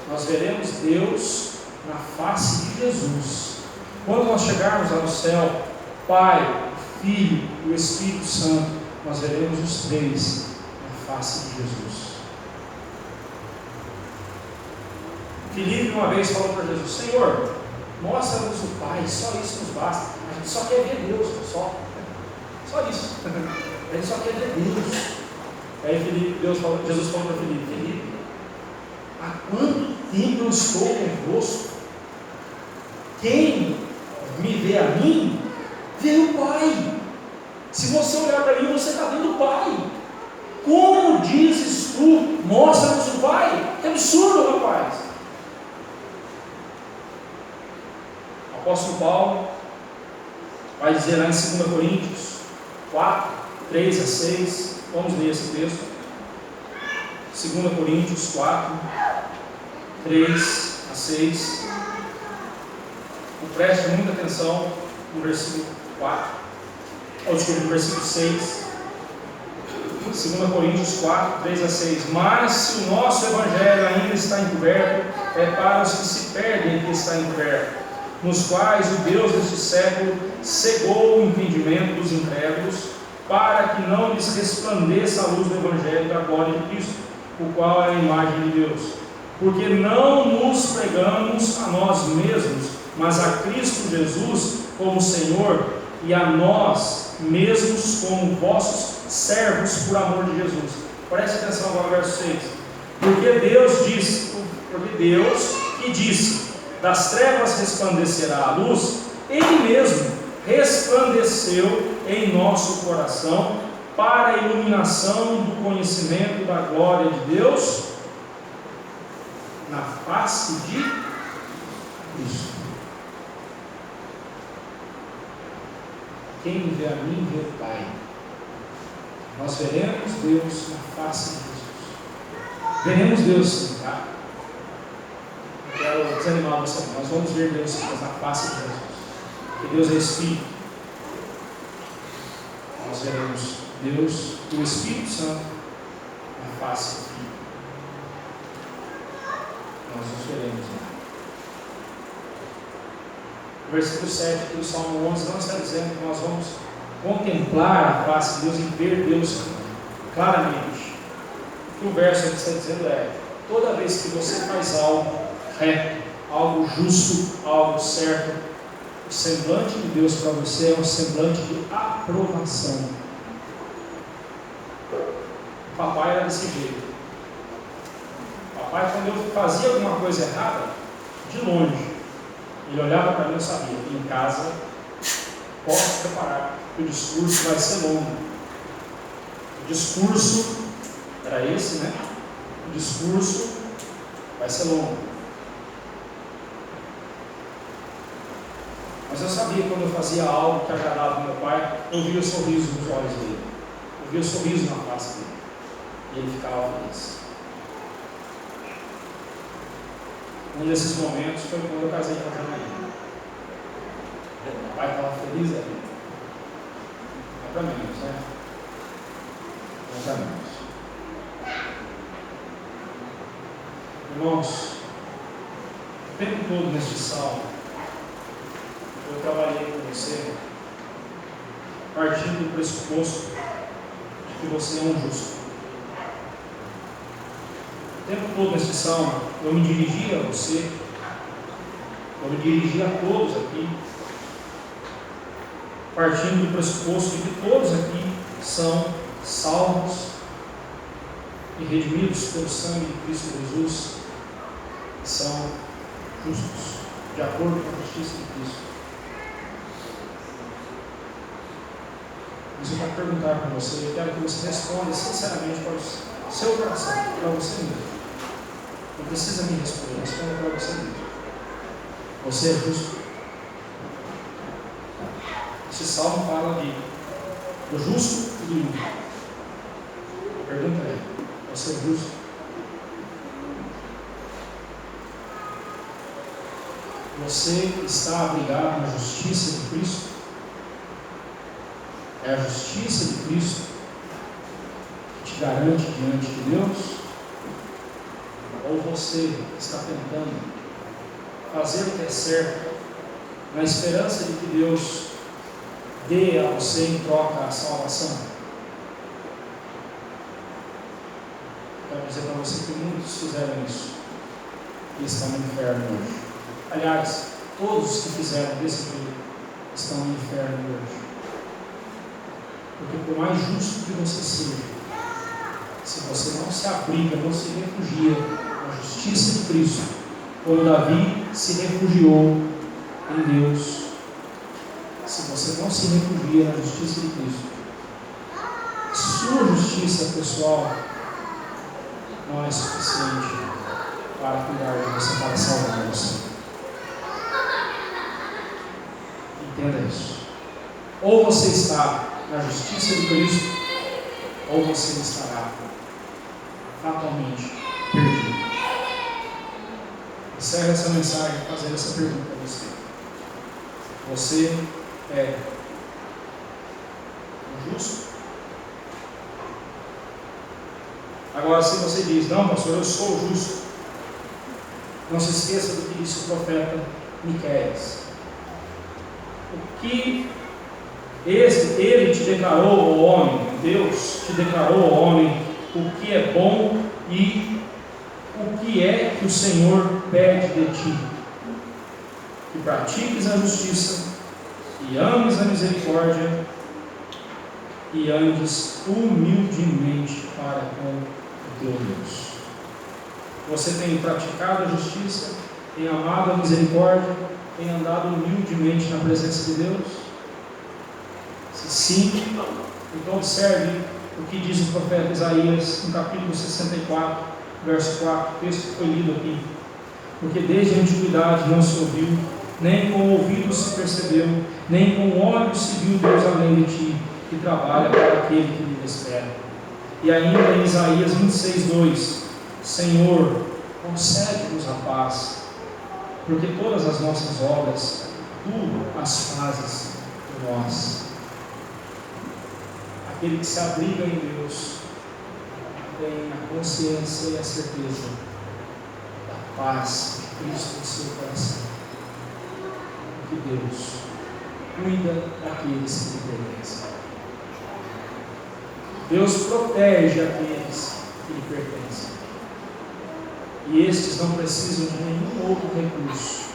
A: Nós veremos Deus na face de Jesus. Quando nós chegarmos lá no céu, Pai, Filho e o Espírito Santo, nós veremos os três na face de Jesus. Filipe uma vez falou para Jesus: Senhor, mostra-nos o Pai, só isso nos basta. A gente só quer ver Deus, só isso. A gente só quer ver Deus. Aí Jesus falou para Filipe: Filipe, há quanto tempo eu estou convosco? Quem me vê a mim, vê o Pai. Se você olhar para mim, você está vendo o Pai. Como dizes tu, mostra-nos o Pai? Que absurdo, rapaz. O apóstolo Paulo vai dizer lá em 2 Coríntios 4, 3 a 6, vamos ler esse texto. 2 Coríntios 4, 3 a 6. Preste muita atenção no versículo 4, no versículo 6. 2 Coríntios 4, 3 a 6. Mas se o nosso Evangelho ainda está encoberto, é para os que se perdem que está encoberto, nos quais o Deus deste século cegou o entendimento dos incrédulos, para que não lhes resplandeça a luz do Evangelho da glória de Cristo, o qual é a imagem de Deus. Porque não nos pregamos a nós mesmos, mas a Cristo Jesus como Senhor, e a nós mesmos como vossos servos por amor de Jesus. Preste atenção agora no verso 6. Porque Deus que disse, das trevas resplandecerá a luz, Ele mesmo resplandeceu em nosso coração para a iluminação do conhecimento da glória de Deus na face de Cristo. Quem me vê a mim, vê o Pai. Nós veremos Deus na face de Jesus. Veremos Deus sim, tá? Não quero desanimar você, nós vamos ver Deus sim, mas na face de Jesus. Porque Deus é Espírito. Nós veremos Deus e o Espírito Santo na face do Filho. Nós nos veremos. O versículo 7 do Salmo 11 não está dizendo que nós vamos contemplar a face de Deus e ver Deus claramente. O que o verso aqui está dizendo é: toda vez que você faz algo reto, algo justo, algo certo, o semblante de Deus para você é um semblante de aprovação. O papai era desse jeito. O papai, quando eu fazia alguma coisa errada, de longe, ele olhava para mim e sabia que em casa posso preparar, que o discurso vai ser longo. O discurso era esse, né? O discurso vai ser longo. Mas eu sabia que quando eu fazia algo que agradava ao meu pai, eu via o sorriso nos olhos dele, eu via o sorriso na face dele, e ele ficava feliz. Um desses momentos foi quando eu casei com a Janaína. O pai estava feliz ali. Não para menos, né? Não para menos. Irmãos, o tempo todo neste salmo, eu trabalhei com você, partindo do pressuposto de que você é um justo. O tempo todo neste salmo, eu me dirigia a você, eu me dirigia a todos aqui, partindo do pressuposto de que todos aqui são salvos e redimidos pelo sangue de Cristo Jesus, e são justos, de acordo com a justiça de Cristo. Mas eu quero perguntar para você, eu quero que você responda sinceramente para o seu coração, para você mesmo. Não precisa me responder, responda para você mesmo. Você é justo? Esse salmo fala do justo e do ímpio. A pergunta é: você é justo? Você está abrigado na justiça de Cristo? É a justiça de Cristo que te garante diante de Deus? Ou você está tentando fazer o que é certo, na esperança de que Deus dê a você em troca a salvação? Quero dizer para você que muitos fizeram isso e estão no inferno hoje. Aliás, todos que fizeram desse jeito estão no inferno hoje. Porque por mais justo que você seja, se você não se abriga, não se refugia na justiça de Cristo, como Davi se refugiou em Deus, se você não se refugia na justiça de Cristo, sua justiça pessoal não é suficiente para cuidar de você, para salvar você. Entenda isso. Ou você está na justiça de Cristo, ou você estará fatalmente perdido. Encerro essa mensagem fazendo essa pergunta a você. Você é justo? Agora, se você diz: não, pastor, eu sou justo, não se esqueça do que disse o profeta Miqueias. O que ele te declarou ao homem, Deus te declarou ao homem o que é bom e o que é que o Senhor pede de ti: que pratiques a justiça, e ames a misericórdia, e andes humildemente para com o teu Deus. Você tem praticado a justiça, tem amado a misericórdia, tem andado humildemente na presença de Deus? Se sim, então observe o que diz o profeta Isaías no capítulo 64, verso 4, o texto que foi lido aqui. Porque desde a antiguidade não se ouviu, nem com ouvidos se percebeu, nem com olhos se viu Deus além de ti, que trabalha para aquele que lhe espera. E ainda em Isaías 26, 2, Senhor, concede-nos a paz, porque todas as nossas obras, tu as fazes por nós. Aquele que se abriga em Deus, tem a consciência e a certeza da paz de Cristo no seu coração. Porque Deus cuida daqueles que lhe pertencem. Deus protege aqueles que lhe pertencem. E estes não precisam de nenhum outro recurso,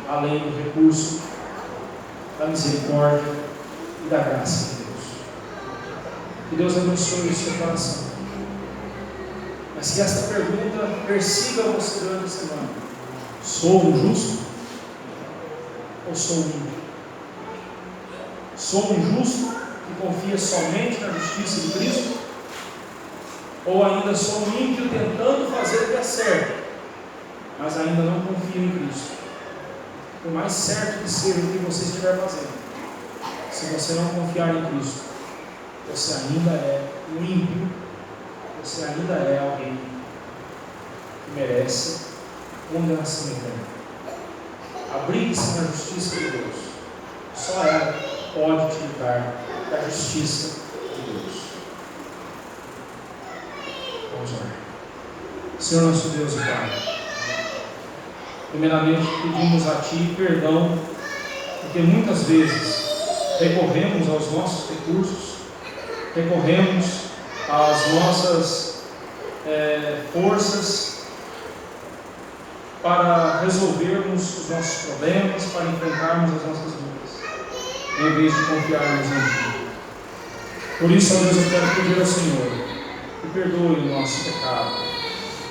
A: além do recurso da misericórdia e da graça de Deus. Que Deus abençoe o seu coração. Mas que esta pergunta persiga você durante a semana: sou um justo ou sou um ímpio? Sou um justo que confia somente na justiça de Cristo? Ou ainda sou um ímpio tentando fazer o que é certo, mas ainda não confio em Cristo? Por mais certo que seja o que você estiver fazendo, se você não confiar em Cristo, você ainda é um ímpio, você ainda é alguém que merece condenação eterna. Abrigue-se na justiça de Deus. Só ela pode te livrar da justiça de Deus. Vamos orar. Senhor nosso Deus e Pai, primeiramente pedimos a Ti perdão, porque muitas vezes recorremos aos nossos recursos, recorremos às nossas forças para resolvermos os nossos problemas, para enfrentarmos as nossas lutas, em vez de confiarmos em Ti. Por isso, ó Deus, eu quero pedir ao Senhor que perdoe o nosso pecado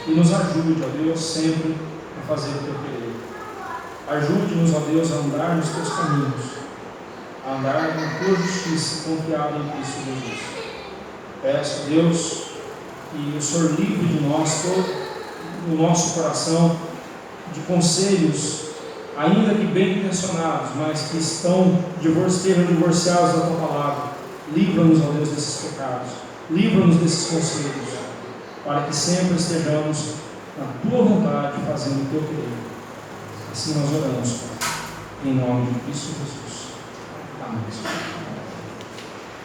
A: e nos ajude, ó Deus, sempre a fazer o Teu querer. Ajude-nos, ó Deus, a andar nos Teus caminhos, a andar na Tua justiça, confiado em Cristo Jesus. Peço, Deus, que o Senhor livre de nós todo o nosso coração de conselhos, ainda que bem intencionados, mas que estejam divorciados da Tua palavra. Livra-nos, ó Deus, desses pecados, livra-nos desses conselhos, para que sempre estejamos na Tua vontade, fazendo o Teu querer. Assim nós oramos, Pai, em nome de Cristo Jesus. Amém.